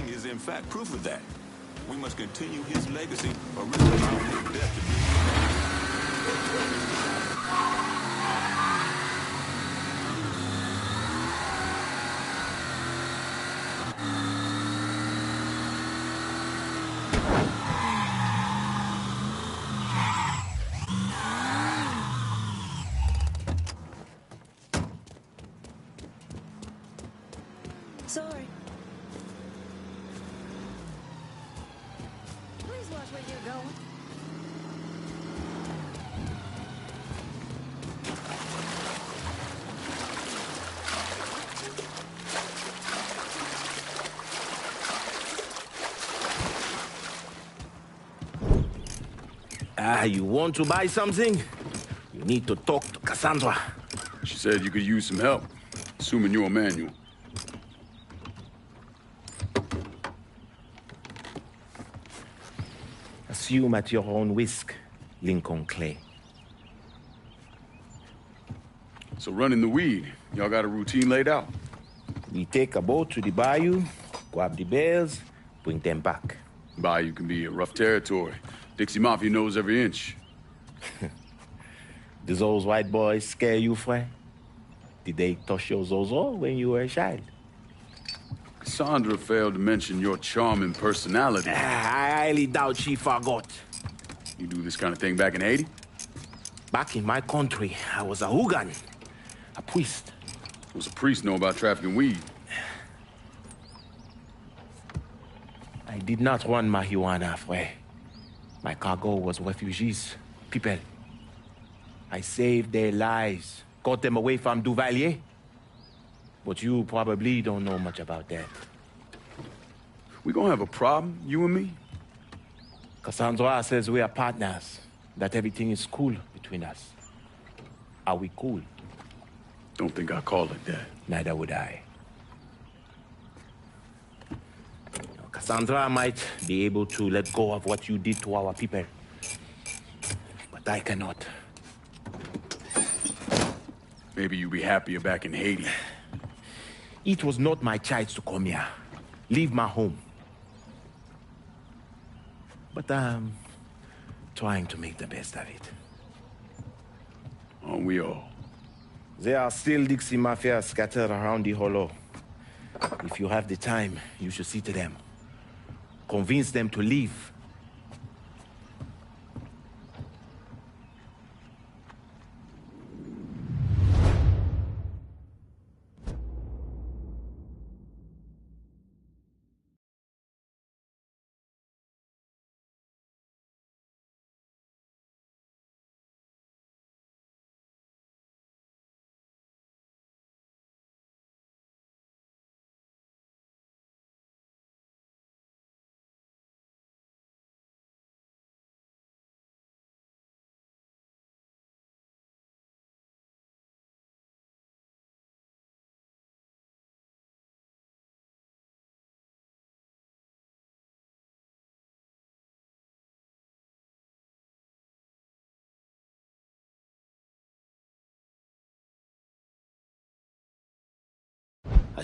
Is in fact proof of that. We must continue his legacy or risk allowing his death to be. Sorry. Please watch where you're going. You want to buy something? You need to talk to Cassandra. She said you could use some help, assuming you're a manual. Assume at your own risk, Lincoln Clay. So running the weed, y'all got a routine laid out? We take a boat to the bayou, grab the bales, bring them back. Bayou can be a rough territory. Dixie Mafia knows every inch. Do those white boys scare you, Fred? Did they touch your zozo when you were a child? Cassandra failed to mention your charming personality. I highly doubt she forgot. You do this kind of thing back in Haiti? Back in my country, I was a hooligan, a priest. What's a priest know about trafficking weed? I did not run marijuana, Fred. My cargo was refugees, people. I saved their lives, got them away from Duvalier. But you probably don't know much about that. We gonna have a problem, you and me? Cassandra says we are partners, that everything is cool between us. Are we cool? Don't think I call it that. Neither would I. Cassandra might be able to let go of what you did to our people. But I cannot. Maybe you'd be happier back in Haiti. It was not my choice to come here. Leave my home. But I'm trying to make the best of it. Aren't we all? There are still Dixie Mafia scattered around the hollow. If you have the time, you should see to them. Convince them to leave.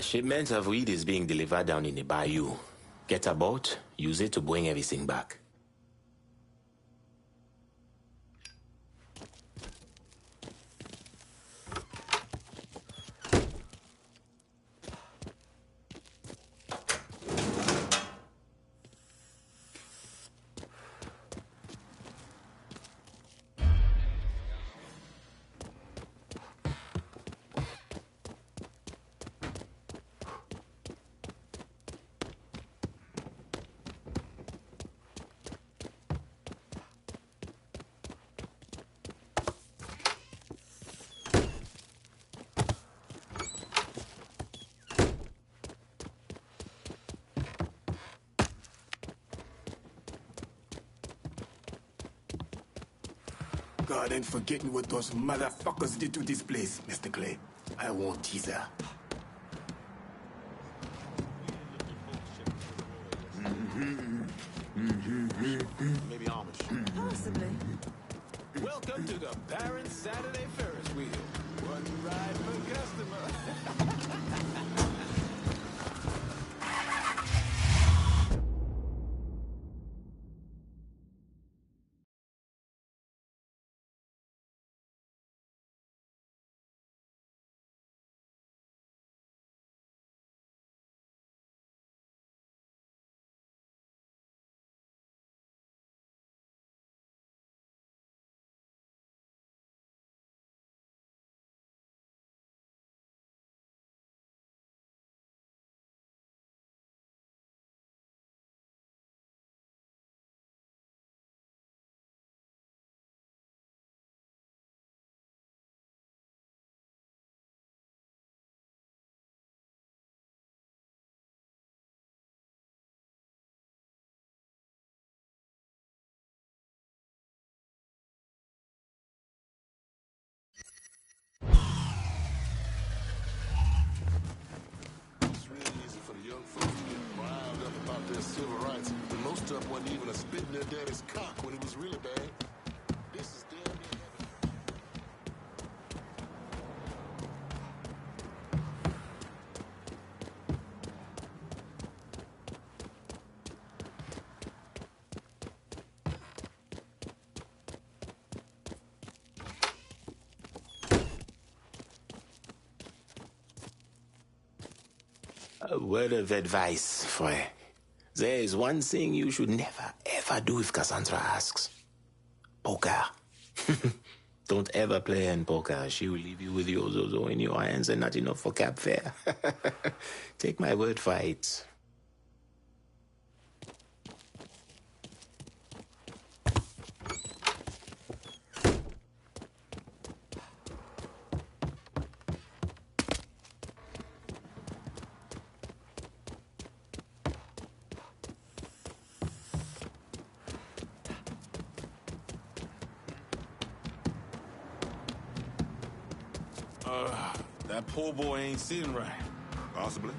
A shipment of weed is being delivered down in the bayou. Get a boat, use it to bring everything back. God ain't forgetting what those motherfuckers did to this place, Mr. Clay. I won't teaser. Maybe Amish. Possibly. Welcome to the Baron Saturday Ferris wheel. One ride per customer. It's really easy for the young folks to get riled up about their civil rights, but most of them wasn't even a spit in their daddy's cock when it was really bad. This is damn near heaven. A word of advice, Frey. There is one thing you should never, ever do if Cassandra asks. Poker. Don't ever play in poker. She will leave you with your zozo in your hands and not enough for cab fare. Take my word for it. That poor boy ain't sitting right. Possibly.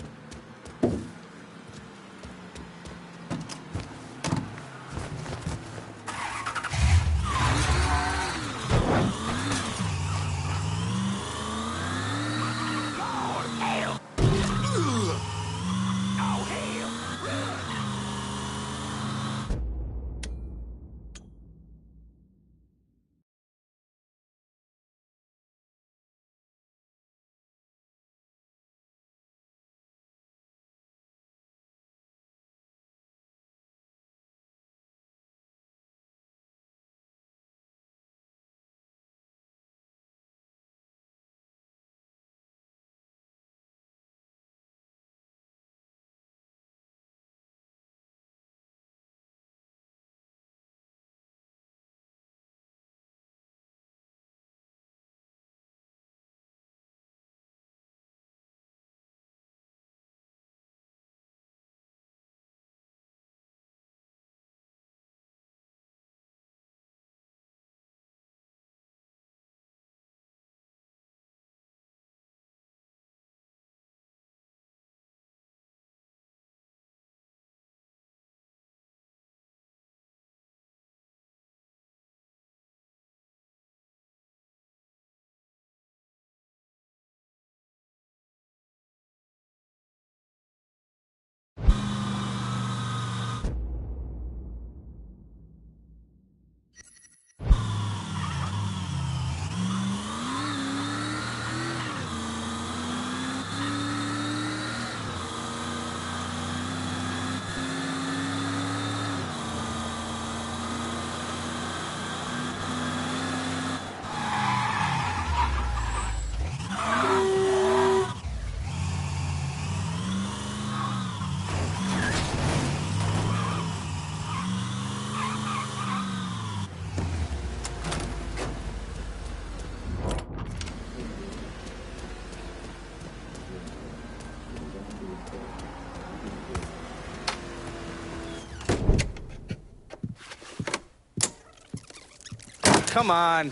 come on.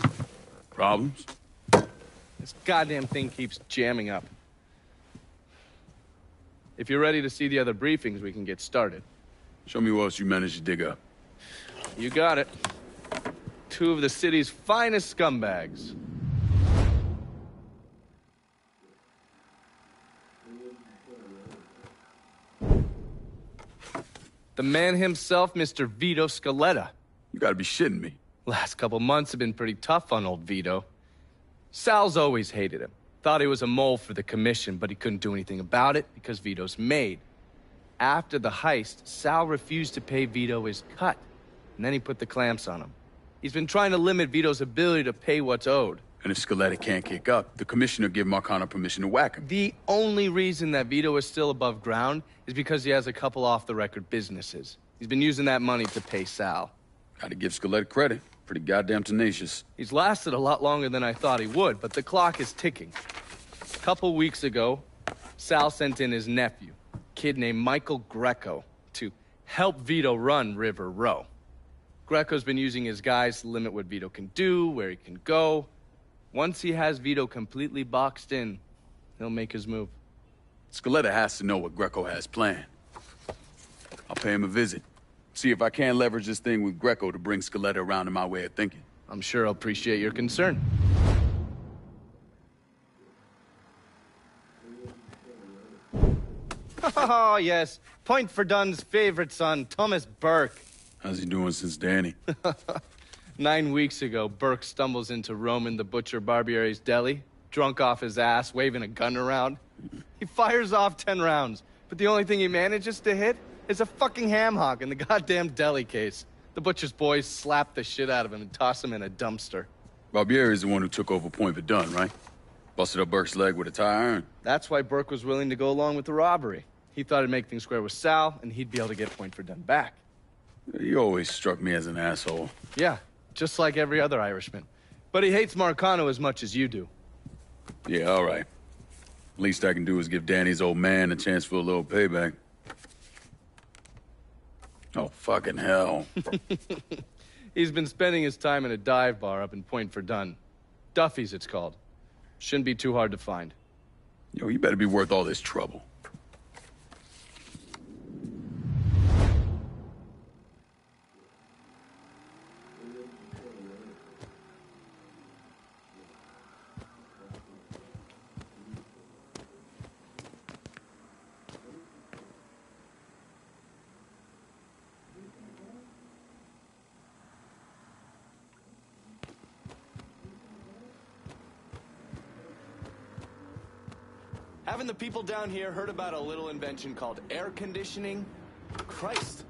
Problems? This goddamn thing keeps jamming up. If you're ready to see the other briefings, we can get started. Show me what else you managed to dig up. You got it. 2 of the city's finest scumbags. The man himself, Mr. Vito Scaletta. You gotta be shitting me. Last couple months have been pretty tough on old Vito. Sal's always hated him. Thought he was a mole for the commission, but he couldn't do anything about it because Vito's made. After the heist, Sal refused to pay Vito his cut, and then he put the clamps on him. He's been trying to limit Vito's ability to pay what's owed. And if Scaletta can't kick up, the commissioner give Marcano permission to whack him. The only reason that Vito is still above ground is because he has a couple off-the-record businesses. He's been using that money to pay Sal. Gotta give Scaletta credit. Pretty goddamn tenacious. He's lasted a lot longer than I thought he would, but the clock is ticking. A couple weeks ago, Sal sent in his nephew, a kid named Michael Greco, to help Vito run River Row. Greco's been using his guys to limit what Vito can do, where he can go. Once he has Vito completely boxed in, he'll make his move. Scaletta has to know what Greco has planned. I'll pay him a visit. See if I can't leverage this thing with Greco to bring Scaletta around to my way of thinking. I'm sure I'll appreciate your concern. Oh, yes. Point for Dunn's favorite son, Thomas Burke. How's he doing since Danny? 9 weeks ago, Burke stumbles into Roman the Butcher Barbiere's deli, drunk off his ass, waving a gun around. He fires off 10 rounds, but the only thing he manages to hit is a fucking ham hock in the goddamn deli case. The butcher's boys slap the shit out of him and toss him in a dumpster. Barbieri is the one who took over Point Verdun, right? Busted up Burke's leg with a tire iron. That's why Burke was willing to go along with the robbery. He thought it'd make things square with Sal, and he'd be able to get Point Verdun back. He always struck me as an asshole. Yeah, just like every other Irishman. But he hates Marcano as much as you do. Yeah, all right. Least I can do is give Danny's old man a chance for a little payback. Oh, fucking hell. He's been spending his time in a dive bar up in Point Verdun. Duffy's, it's called. Shouldn't be too hard to find. Yo, you better be worth all this trouble. Haven't the people down here heard about a little invention called air conditioning? Christ.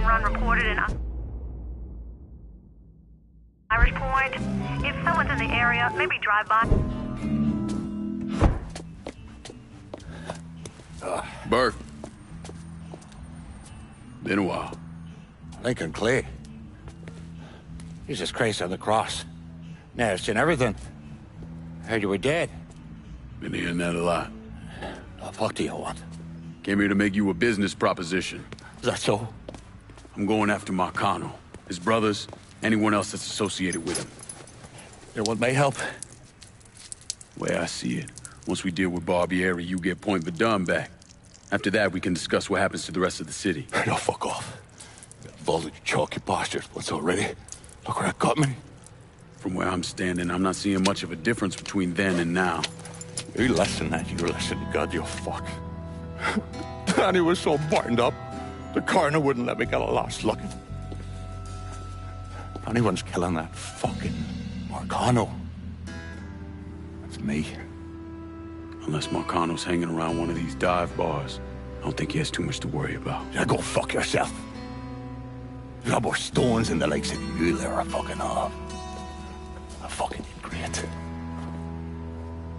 run reported in Irish Point. If someone's in the area, maybe drive by. Bert. Been a while. Lincoln Clay. Jesus Christ on the cross. Now I've seen everything. Heard you were dead. Been hearing that a lot. The fuck do you want? Came here to make you a business proposition. Is that so? I'm going after Marcano, his brothers, anyone else that's associated with him. You want my help? Way I see it, once we deal with Barbieri, you get Point Verdun back. After that, we can discuss what happens to the rest of the city. No, fuck off. Involved in chalky bastards once already. Look where that got me. From where I'm standing, I'm not seeing much of a difference between then and now. You listen, that you listen, God, you fuck. Danny was so burned up, the coroner wouldn't let me get a last look. If anyone's killing that fucking Marcano, that's me. Unless Marcano's hanging around one of these dive bars, I don't think he has too much to worry about. Yeah, go fuck yourself. You got more stones in the likes of you there are fucking off. A fucking ingrate.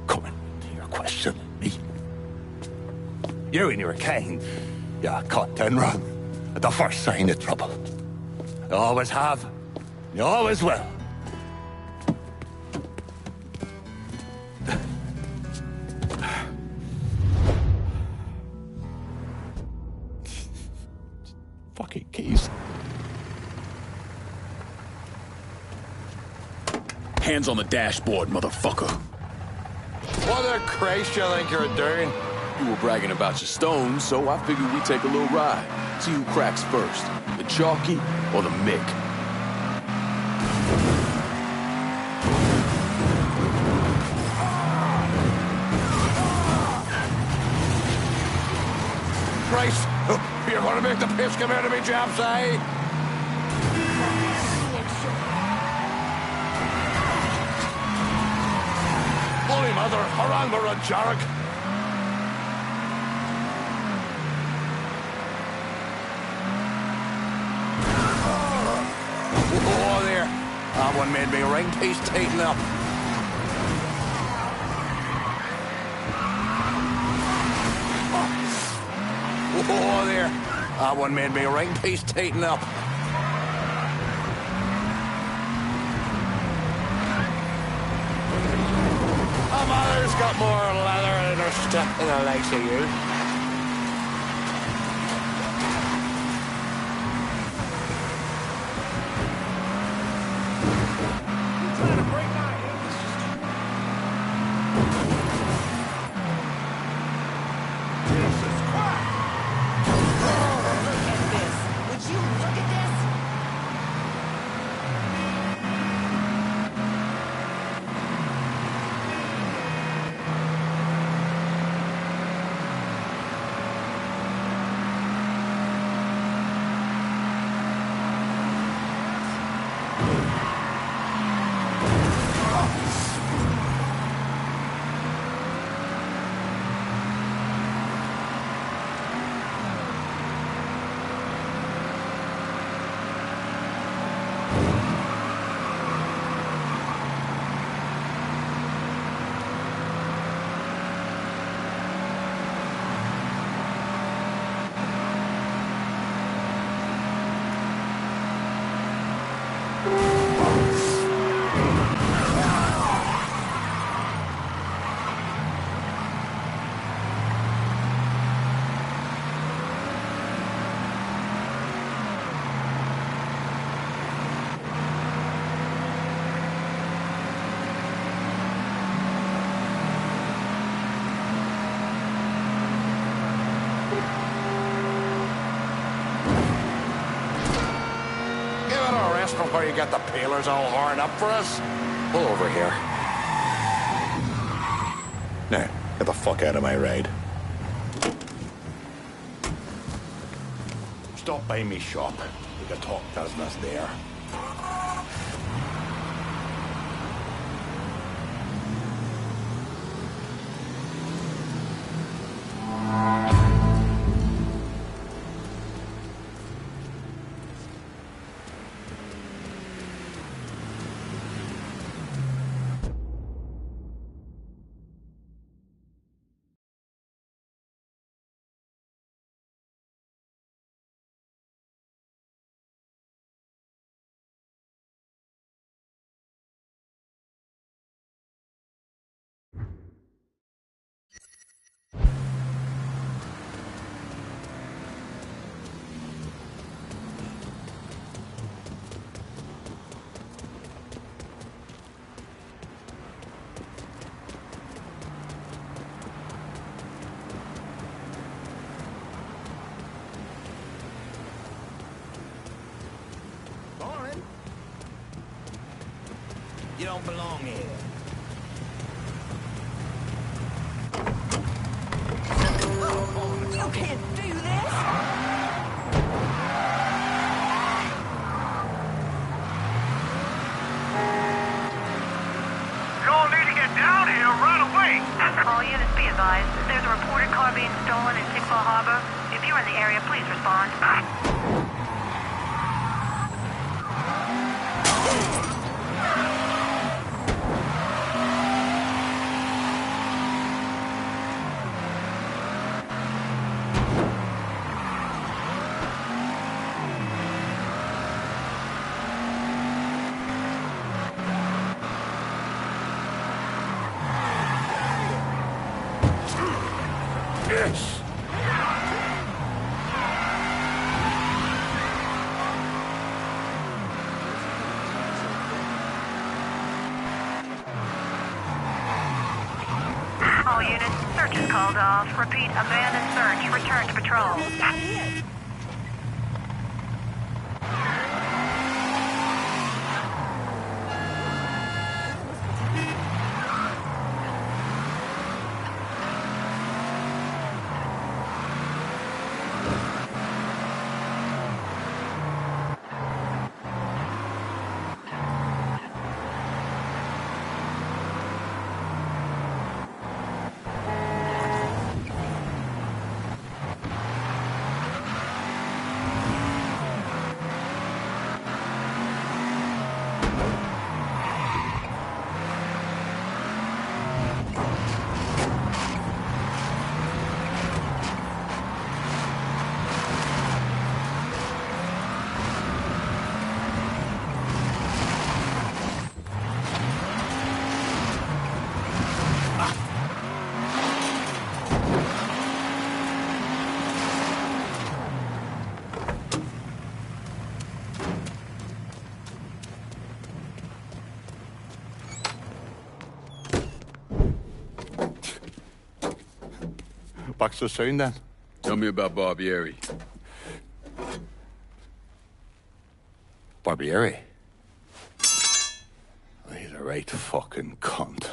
Coming to your question, me. You and your kind, you caught ten wrong at the first sign of trouble. You always have, you always will. Fucking keys. Hands on the dashboard, motherfucker. What the Christ you think you're doing? You were bragging about your stones, so I figured we'd take a little ride. See who cracks first, the Chalky or the Mick. Christ, you're gonna make the piss come out of me, chaps, eh? Holy mother, harang marad jarek. Oh, there. That one made me right piece tighten up. Oh, there. That one made me right piece tighten up. Oh, mother's got more leather in her step than the likes of you. Before you get the peelers all horned up for us. Pull over here. Now, get the fuck out of my ride. Stop by me shop. We can talk business there. don't belong here. You can't do this! Y'all need to get down here right away! All units be advised. There's a reported car being stolen in Tickfall Harbor. If you're in the area, please respond. Yes! All units, search is called off. Repeat, abandoned search. Return to patrol. Not it! Box so soon then? Tell me about Barbieri. Barbieri? He's a right fucking cunt.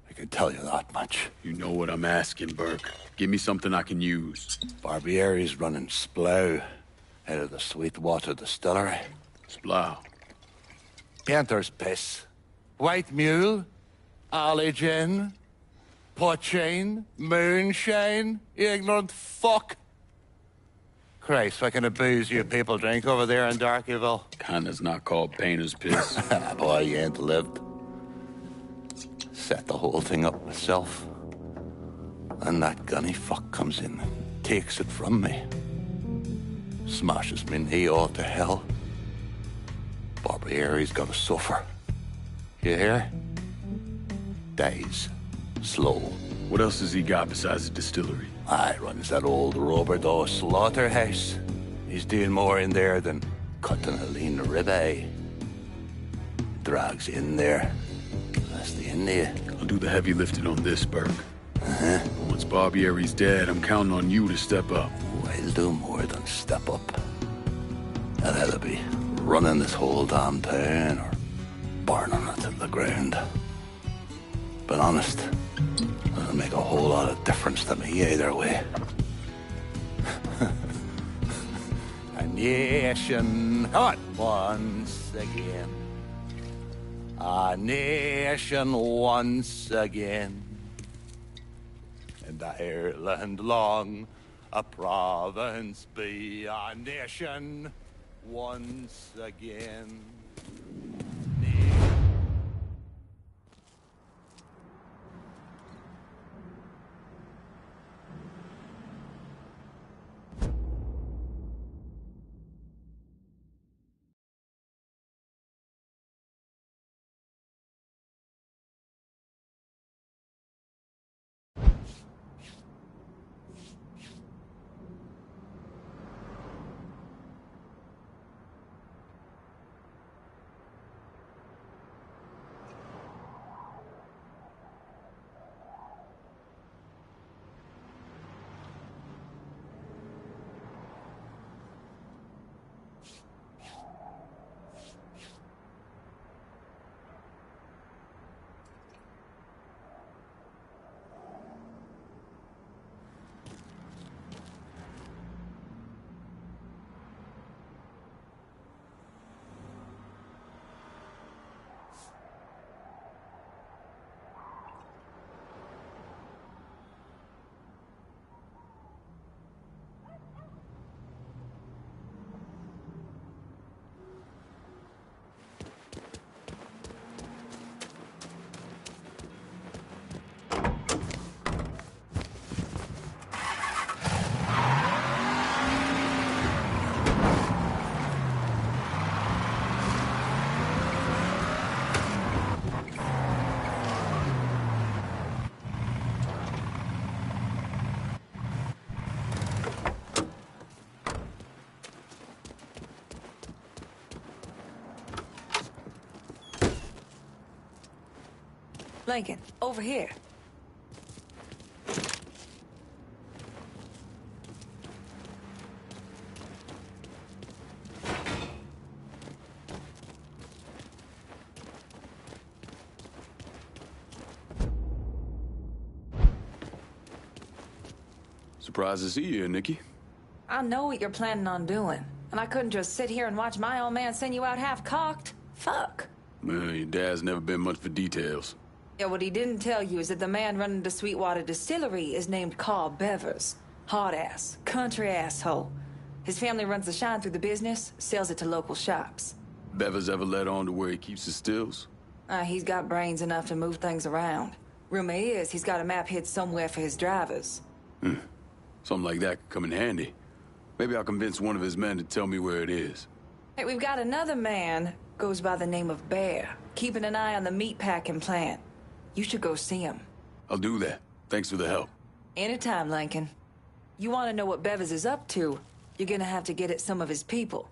I can tell you that much. You know what I'm asking, Burke. Give me something I can use. Barbieri's running Splow out of the Sweetwater Distillery. Splow. Painter's piss. White mule. Alley gin. Poachine. Moonshine. You ignorant fuck. Christ, what kind of booze you people drink over there in Darkyville? Kinda's not called painter's piss. Boy, you ain't lived. Set the whole thing up myself. And that gunny fuck comes in and takes it from me. Smashes me knee all to hell. Barbieri's gonna suffer. You hear? Dies. Slow. What else has he got besides the distillery? I runs that old Robert O. slaughterhouse. He's doing more in there than cutting a lean ribeye. Drags in there. That's the end of you. I'll do the heavy lifting on this, Burke. Once Barbieri's dead, I'm counting on you to step up. I'll do more than step up. I'll either be running this whole damn town or burning it to the ground. But honest, it doesn't make a whole lot of difference to me either way. A nation, come on, once again. A nation once again. And Ireland long, a province be a nation once again. Lincoln, over here. Surprised to see you here, Nikki. I know what you're planning on doing, and I couldn't just sit here and watch my old man send you out half-cocked. Fuck. Well, your dad's never been much for details. Yeah, what he didn't tell you is that the man running the Sweetwater Distillery is named Carl Bevers. Hard-ass, country asshole. His family runs the shine through the business, sells it to local shops. Bevers ever let on to where he keeps his stills? He's got brains enough to move things around. Rumor is he's got a map hid somewhere for his drivers. Something like that could come in handy. Maybe I'll convince one of his men to tell me where it is. Hey, we've got another man, goes by the name of Bear, keeping an eye on the meatpacking plant. You should go see him. I'll do that. Thanks for the help. Anytime, Lincoln. You want to know what Bevers is up to, you're gonna have to get at some of his people.